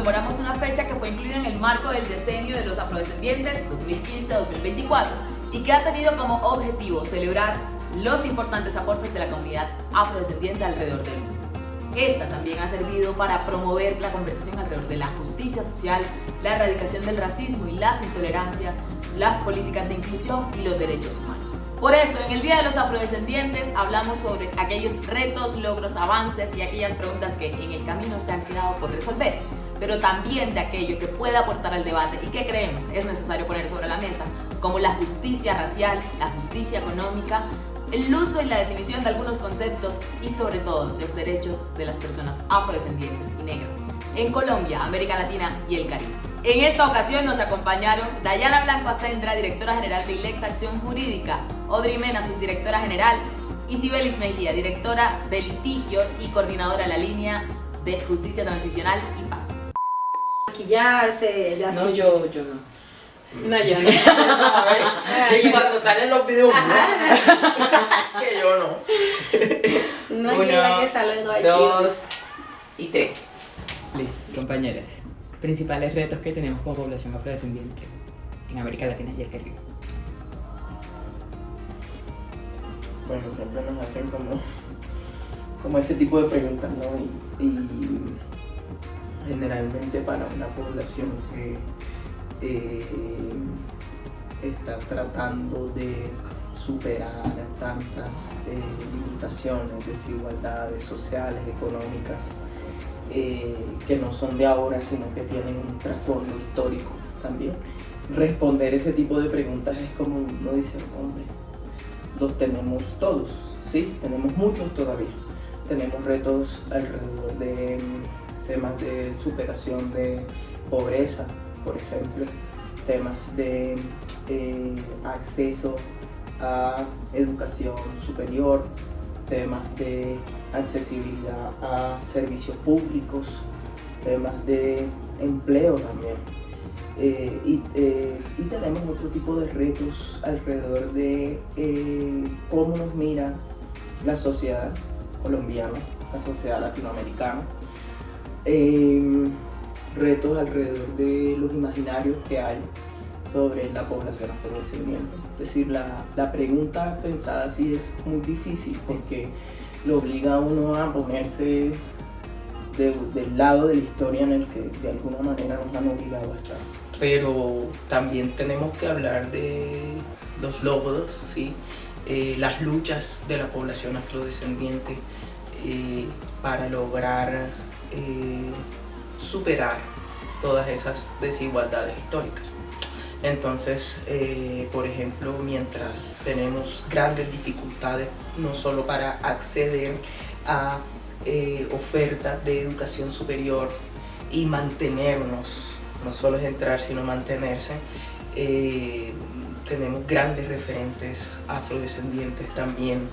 conmemoramos una fecha que fue incluida en el marco del decenio de los afrodescendientes 2015-2024 y que ha tenido como objetivo celebrar los importantes aportes de la comunidad afrodescendiente alrededor del mundo. Esta también ha servido para promover la conversación alrededor de la justicia social, la erradicación del racismo y las intolerancias, las políticas de inclusión y los derechos humanos. Por eso, en el Día de los Afrodescendientes hablamos sobre aquellos retos, logros, avances y aquellas preguntas que en el camino se han quedado por resolver, pero también de aquello que puede aportar al debate y que creemos es necesario poner sobre la mesa, como la justicia racial, la justicia económica, el uso y la definición de algunos conceptos y sobre todo los derechos de las personas afrodescendientes y negras en Colombia, América Latina y el Caribe. En esta ocasión nos acompañaron Dayana Blanco Acendra, directora general de ILEX Acción Jurídica, Audrey Mena, subdirectora general, y Sibelis Mejía, directora de litigio y coordinadora de la línea de justicia transicional y paz. Maquillarse, ya No, sí. yo no. No, yo no. Y cuando están en los videos, que yo no. No es la que sale de 2 y 3. Listo, compañeras. Principales retos que tenemos como población afrodescendiente en América Latina y el Caribe. Bueno, siempre nos hacen como ese tipo de preguntas, ¿no? Y generalmente para una población que está tratando de superar tantas limitaciones, desigualdades sociales, económicas, que no son de ahora, sino que tienen un trasfondo histórico también. Responder ese tipo de preguntas es como uno dice, hombre, los tenemos todos, ¿sí? Tenemos muchos todavía. Tenemos retos alrededor de temas de superación de pobreza, por ejemplo, temas de acceso a educación superior, temas de accesibilidad a servicios públicos, temas de empleo también. Y tenemos otro tipo de retos alrededor de cómo nos mira la sociedad colombiana, la sociedad latinoamericana. Retos alrededor de los imaginarios que hay sobre la población afrodescendiente. Es decir, la pregunta pensada así es muy difícil porque lo obliga a uno a ponerse del lado de la historia en el que de alguna manera nos han obligado a estar. Pero también tenemos que hablar de los logros, ¿sí? Las luchas de la población afrodescendiente para lograr superar todas esas desigualdades históricas. Entonces, por ejemplo, mientras tenemos grandes dificultades, no solo para acceder a ofertas de educación superior y mantenernos, no solo es entrar, sino mantenerse, tenemos grandes referentes afrodescendientes también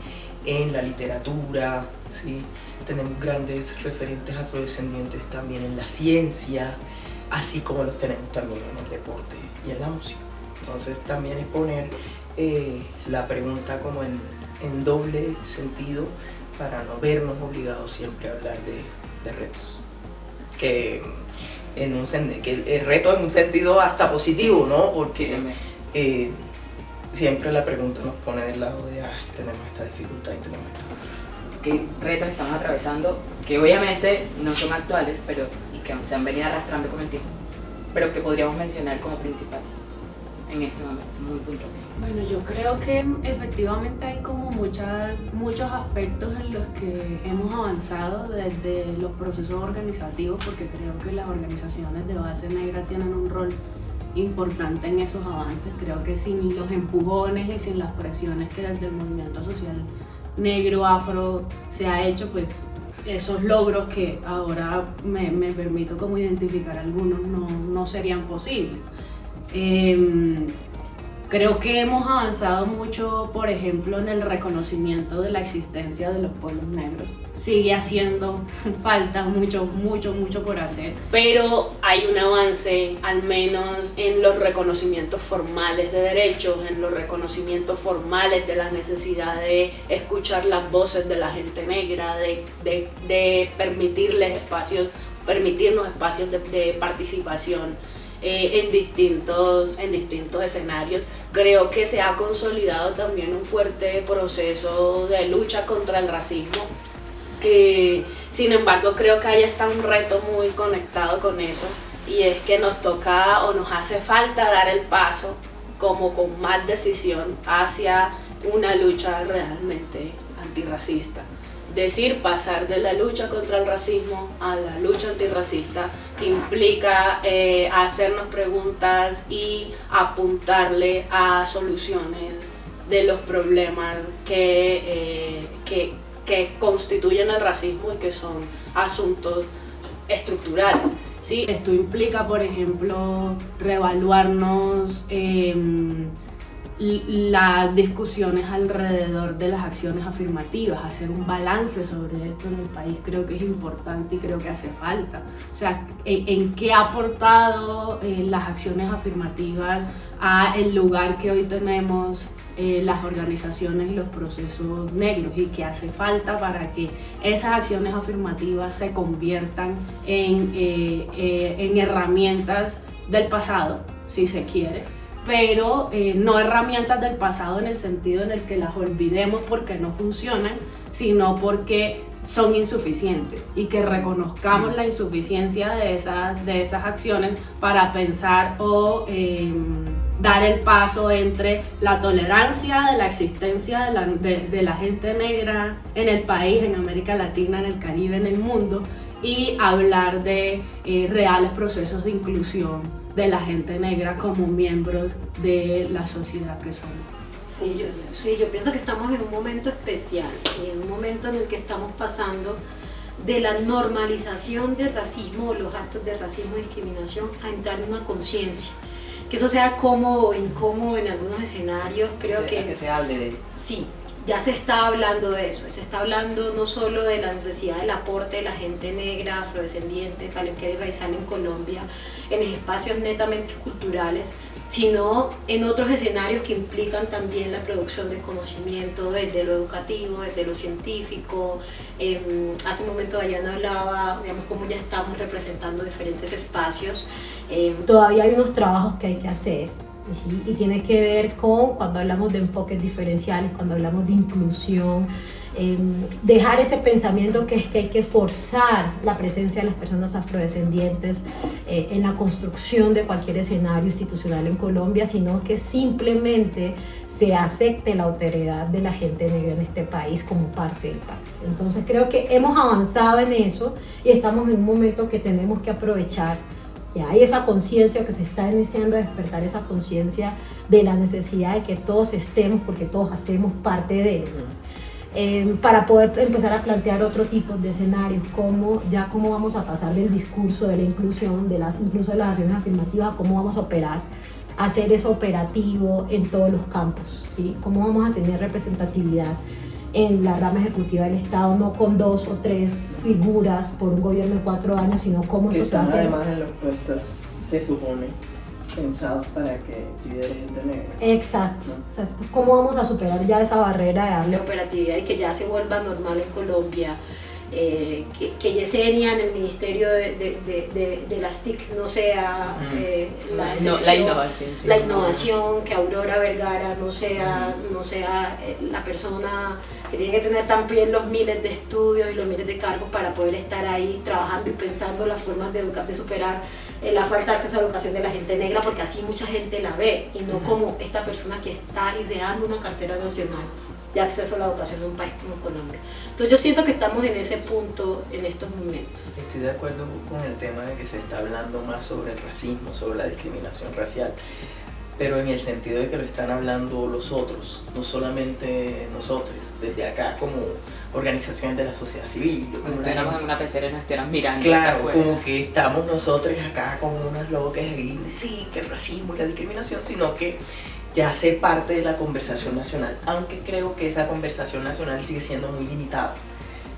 en la literatura, ¿sí? Tenemos grandes referentes afrodescendientes también en la ciencia, así como los tenemos también en el deporte y en la música. Entonces también es poner la pregunta como en doble sentido para no vernos obligados siempre a hablar de retos. Que el reto en un sentido hasta positivo, ¿no? Porque siempre la pregunta nos pone del lado de tenemos esta dificultad y tenemos esta otra. ¿Qué retos estamos atravesando? Que obviamente no son actuales, pero y que se han venido arrastrando con el tiempo, pero que podríamos mencionar como principales en este momento, muy puntuales. Bueno, yo creo que efectivamente hay como muchos aspectos en los que hemos avanzado desde los procesos organizativos, porque creo que las organizaciones de base negra tienen un rol importante en esos avances. Creo que sin los empujones y sin las presiones que desde el movimiento social negro, afro se ha hecho, pues esos logros que ahora me permito como identificar algunos no serían posibles. Creo que hemos avanzado mucho, por ejemplo, en el reconocimiento de la existencia de los pueblos negros. Sigue haciendo falta mucho por hacer, pero hay un avance, al menos en los reconocimientos formales de derechos, en los reconocimientos formales de la necesidad de escuchar las voces de la gente negra, de permitirles espacios permitirnos espacios de participación en distintos escenarios. Creo que se ha consolidado también un fuerte proceso de lucha contra el racismo. Sin embargo, creo que ahí está un reto muy conectado con eso, y es que nos toca o nos hace falta dar el paso como con más decisión hacia una lucha realmente antirracista. Decir, pasar de la lucha contra el racismo a la lucha antirracista, que implica hacernos preguntas y apuntarle a soluciones de los problemas que constituyen el racismo y que son asuntos estructurales. ¿Sí? Esto implica, por ejemplo, reevaluarnos las discusiones alrededor de las acciones afirmativas, hacer un balance sobre esto en el país. Creo que es importante y creo que hace falta. O sea, ¿en qué ha aportado las acciones afirmativas a el lugar que hoy tenemos las organizaciones y los procesos negros, y qué hace falta para que esas acciones afirmativas se conviertan en herramientas del pasado, si se quiere, pero no herramientas del pasado en el sentido en el que las olvidemos porque no funcionan, sino porque son insuficientes, y que reconozcamos la insuficiencia de esas acciones para pensar o dar el paso entre la tolerancia de la existencia de la gente negra en el país, en América Latina, en el Caribe, en el mundo, y hablar de reales procesos de inclusión de la gente negra como miembros de la sociedad que somos. Sí, yo pienso que estamos en un momento especial, en un momento en el que estamos pasando de la normalización del racismo o los actos de racismo y discriminación a entrar en una conciencia. Que eso sea cómodo o incómodo en algunos escenarios, creo que se hable de... Sí, ya se está hablando de eso, se está hablando no solo de la necesidad del aporte de la gente negra, afrodescendiente, palenquera y raizal en Colombia, en espacios netamente culturales, sino en otros escenarios que implican también la producción de conocimiento desde lo educativo, desde lo científico. Hace un momento Dayana hablaba, digamos, cómo ya estamos representando diferentes espacios. Todavía hay unos trabajos que hay que hacer, ¿sí? Y tiene que ver con cuando hablamos de enfoques diferenciales, cuando hablamos de inclusión, dejar ese pensamiento que es que hay que forzar la presencia de las personas afrodescendientes en la construcción de cualquier escenario institucional en Colombia, sino que simplemente se acepte la alteridad de la gente negra en este país como parte del país. Entonces creo que hemos avanzado en eso y estamos en un momento que tenemos que aprovechar que hay esa conciencia, que se está iniciando a despertar esa conciencia de la necesidad de que todos estemos, porque todos hacemos parte de él, para poder empezar a plantear otro tipo de escenarios, como cómo vamos a pasar del discurso de la inclusión, incluso de las acciones afirmativas, cómo vamos a operar, hacer eso operativo en todos los campos, ¿sí? Cómo vamos a tener representatividad en la rama ejecutiva del Estado, no con 2 o 3 figuras por un gobierno de 4 años, sino cómo eso se va a hacer. Además en los puestos, se supone, pensados para que lidere gente negra. Exacto, exacto. ¿Cómo vamos a superar ya esa barrera de darle la operatividad y que ya se vuelva normal en Colombia? Que Yesenia en el Ministerio de las TIC no sea la excepción, la innovación, sí. La innovación, que Aurora Vergara no sea la persona que tiene que tener también los miles de estudios y los miles de cargos para poder estar ahí trabajando y pensando las formas de superar la falta de acceso a la educación de la gente negra, porque así mucha gente la ve y no como esta persona que está ideando una cartera nacional de acceso a la educación en un país como Colombia. Entonces yo siento que estamos en ese punto en estos momentos. Estoy de acuerdo con el tema de que se está hablando más sobre el racismo, sobre la discriminación racial, pero en el sentido de que lo están hablando los otros, no solamente nosotros, desde acá como organizaciones de la sociedad civil. Como estuviéramos en una pecera y nos estuvieran mirando. Claro, como que estamos nosotros acá como unas locas y sí, que el racismo y la discriminación, sino que ya hace parte de la conversación nacional, aunque creo que esa conversación nacional sigue siendo muy limitada.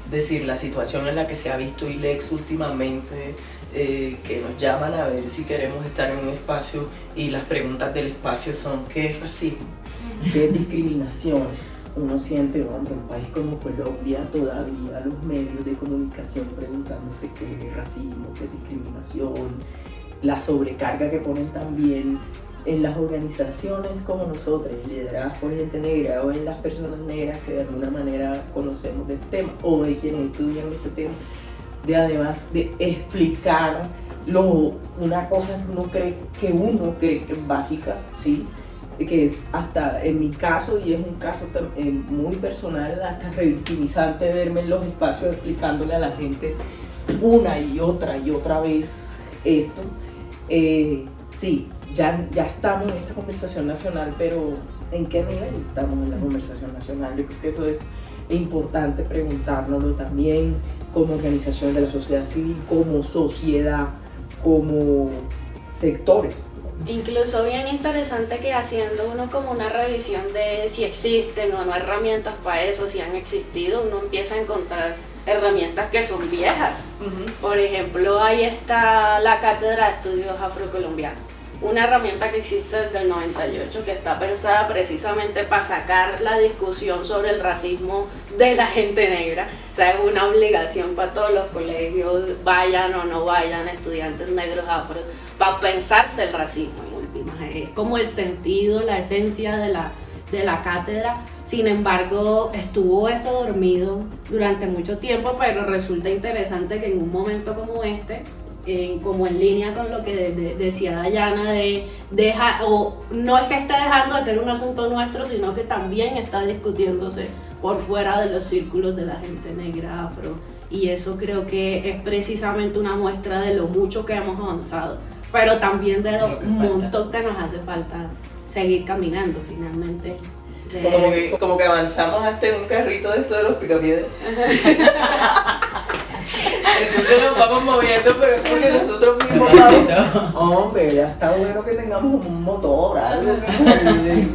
Es decir, la situación en la que se ha visto ILEX últimamente, que nos llaman a ver si queremos estar en un espacio y las preguntas del espacio son ¿qué es racismo? ¿Qué es discriminación? uno siente, hombre, un país como Colombia todavía los medios de comunicación preguntándose qué es racismo, qué es discriminación, la sobrecarga que ponen también en las organizaciones como nosotros, lideradas por gente negra o en las personas negras que de alguna manera conocemos del tema o de quienes estudian este tema, de además de explicar una cosa que uno cree que es básica, ¿sí? Que es hasta en mi caso, y es un caso muy personal, hasta revictimizante verme en los espacios explicándole a la gente una y otra vez esto. Sí, ya estamos en esta conversación nacional, pero ¿en qué nivel estamos en la conversación nacional? Yo creo que eso es importante preguntárnoslo también como organización de la sociedad civil, como sociedad, como sectores. Incluso bien interesante que haciendo uno como una revisión de si existen o no herramientas para eso, si han existido, uno empieza a encontrar herramientas que son viejas. Por ejemplo, ahí está la Cátedra de Estudios Afrocolombianos, una herramienta que existe desde el 98, que está pensada precisamente para sacar la discusión sobre el racismo de la gente negra. O sea, es una obligación para todos los colegios, vayan o no vayan estudiantes negros afro, para pensarse el racismo en últimas. Es como el sentido, la esencia de la cátedra. Sin embargo, estuvo eso dormido durante mucho tiempo, pero resulta interesante que en un momento como este, como en línea con lo que decía Dayana, no es que esté dejando de ser un asunto nuestro, sino que también está discutiéndose por fuera de los círculos de la gente negra afro, y eso creo que es precisamente una muestra de lo mucho que hemos avanzado, pero también de lo montón que nos hace falta seguir caminando finalmente. Como que avanzamos hasta en un carrito de esto de los picapiedras. Entonces nos vamos moviendo, pero es porque nosotros mismos vamos. Hombre, ya está bueno que tengamos un motor, algo que